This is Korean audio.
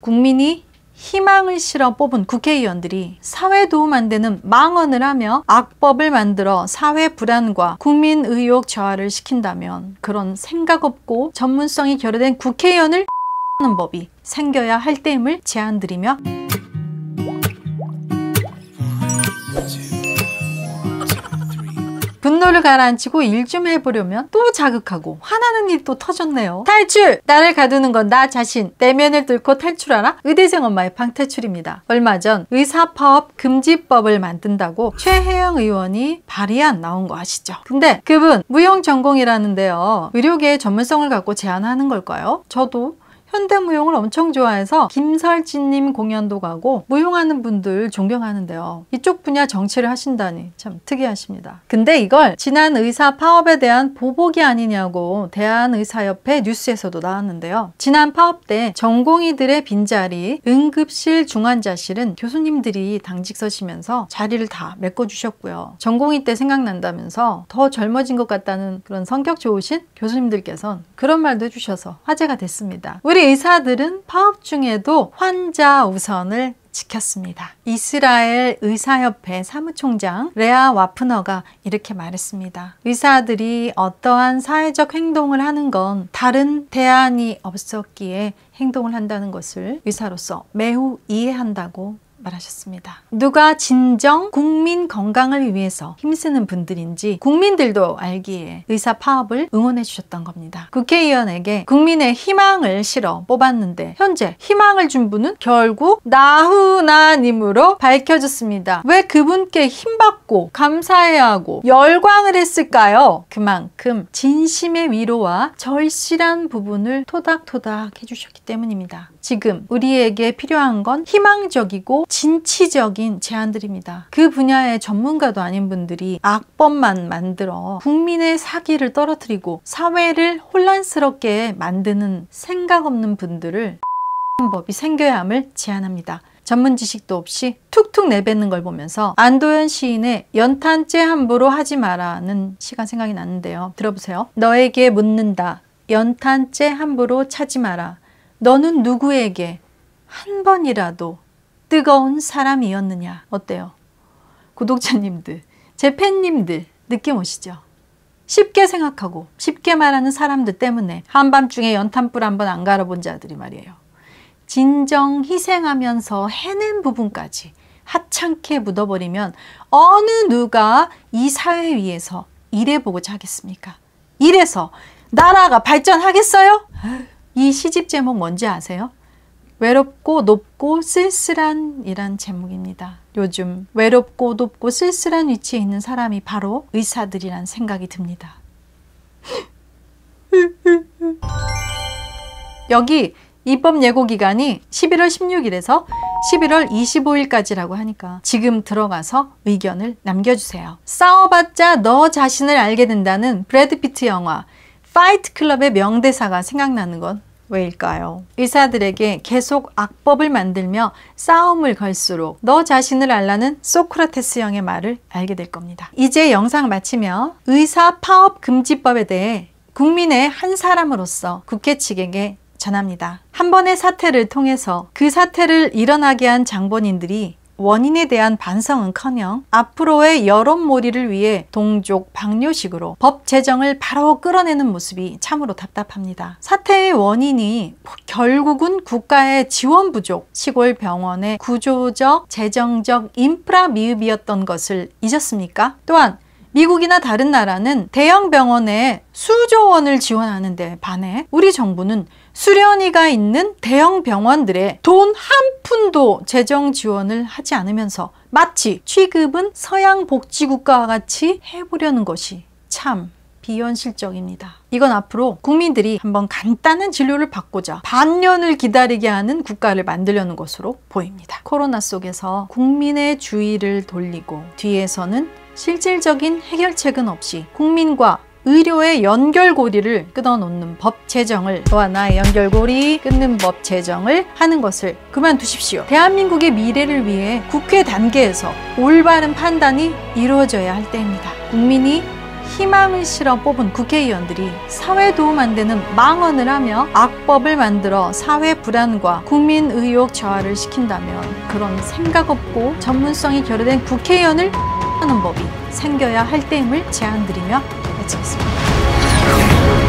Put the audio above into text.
국민이 희망을 실어 뽑은 국회의원들이 사회 도움 안 되는 망언을 하며 악법을 만들어 사회 불안과 국민 의욕 저하를 시킨다면 그런 생각 없고 전문성이 결여된 국회의원을 하는 법이 생겨야 할 때임을 제안드리며 분노를 가라앉히고 일 좀 해보려면 또 자극하고 화나는 일이 또 터졌네요. 탈출! 나를 가두는 건 나 자신. 내면을 뚫고 탈출하라. 의대생 엄마의 방탈출입니다. 얼마 전 의사파업 금지법을 만든다고 최혜영 의원이 발의안 나온 거 아시죠? 근데 그분 무용 전공이라는데요. 의료계의 전문성을 갖고 제안하는 걸까요? 저도 현대무용을 엄청 좋아해서 김설진님 공연도 가고 무용하는 분들 존경하는데요. 이쪽 분야 정치를 하신다니 참 특이하십니다. 근데 이걸 지난 의사 파업에 대한 보복이 아니냐고 대한의사협회 뉴스에서도 나왔는데요. 지난 파업 때 전공의들의 빈자리, 응급실, 중환자실은 교수님들이 당직 서시면서 자리를 다 메꿔주셨고요. 전공의 때 생각난다면서 더 젊어진 것 같다는 그런 성격 좋으신 교수님들께서는 그런 말도 해주셔서 화제가 됐습니다. 우리 의사들은 파업 중에도 환자 우선을 지켰습니다. 이스라엘 의사협회 사무총장 레아 와프너가 이렇게 말했습니다. 의사들이 어떠한 사회적 행동을 하는 건 다른 대안이 없었기에 행동을 한다는 것을 의사로서 매우 이해한다고 말하셨습니다. 누가 진정 국민 건강을 위해서 힘쓰는 분들인지 국민들도 알기에 의사 파업을 응원해 주셨던 겁니다. 국회의원에게 국민의 희망을 실어 뽑았는데 현재 희망을 준 분은 결국 나훈아님으로 밝혀졌습니다. 왜 그분께 힘받고 감사해야 하고 열광을 했을까요? 그만큼 진심의 위로와 절실한 부분을 토닥토닥 해주셨기 때문입니다. 지금 우리에게 필요한 건 희망적이고 진취적인 제안들입니다. 그 분야의 전문가도 아닌 분들이 악법만 만들어 국민의 사기를 떨어뜨리고 사회를 혼란스럽게 만드는 생각 없는 분들을 법이 생겨야 함을 제안합니다. 전문 지식도 없이 툭툭 내뱉는 걸 보면서 안도현 시인의 연탄재 함부로 하지 마라는 시가 생각이 났는데요. 들어보세요. 너에게 묻는다. 연탄재 함부로 차지 마라. 너는 누구에게 한 번이라도 뜨거운 사람이었느냐? 어때요? 구독자님들, 제 팬님들 느낌 오시죠? 쉽게 생각하고 쉽게 말하는 사람들 때문에 한밤중에 연탄불 한번 안 갈아본 자들이 말이에요. 진정 희생하면서 해낸 부분까지 하찮게 묻어버리면 어느 누가 이 사회 위에서 일해보고자 하겠습니까? 이래서 나라가 발전하겠어요? 이 시집 제목 뭔지 아세요? 외롭고 높고 쓸쓸한 이란 제목입니다. 요즘 외롭고 높고 쓸쓸한 위치에 있는 사람이 바로 의사들이란 생각이 듭니다. 여기 입법 예고 기간이 11월 16일에서 11월 25일까지라고 하니까 지금 들어가서 의견을 남겨주세요. 싸워봤자 너 자신을 알게 된다는 브래드 피트 영화 파이트 클럽의 명대사가 생각나는 건 왜일까요? 의사들에게 계속 악법을 만들며 싸움을 걸수록 너 자신을 알라는 소크라테스형의 말을 알게 될 겁니다. 이제 영상 마치며 의사 파업 금지법에 대해 국민의 한 사람으로서 국회 측에게 전합니다. 한 번의 사태를 통해서 그 사태를 일어나게 한 장본인들이 원인에 대한 반성은커녕 앞으로의 여론몰이를 위해 동족 방뇨식으로 법 제정을 바로 끌어내는 모습이 참으로 답답합니다. 사태의 원인이 결국은 국가의 지원 부족, 시골 병원의 구조적, 재정적 인프라 미흡이었던 것을 잊었습니까? 또한 미국이나 다른 나라는 대형 병원에 수조 원을 지원하는 데 반해 우리 정부는 수련의가 있는 대형 병원들에 돈 한 푼도 재정 지원을 하지 않으면서 마치 취급은 서양 복지국가와 같이 해보려는 것이 참 비현실적입니다. 이건 앞으로 국민들이 한번 간단한 진료를 받고자 반년을 기다리게 하는 국가를 만들려는 것으로 보입니다. 코로나 속에서 국민의 주의를 돌리고 뒤에서는 실질적인 해결책은 없이 국민과 의료의 연결고리를 끊어놓는 법 제정을, 너와 나의 연결고리 끊는 법 제정을 하는 것을 그만두십시오. 대한민국의 미래를 위해 국회 단계에서 올바른 판단이 이루어져야 할 때입니다. 국민이 희망을 실어 뽑은 국회의원들이 사회 도움 안 되는 망언을 하며 악법을 만들어 사회 불안과 국민 의욕 저하를 시킨다면 그런 생각 없고 전문성이 결여된 국회의원을 하는 법이 생겨야 할 때임을 제안드리며 마치겠습니다.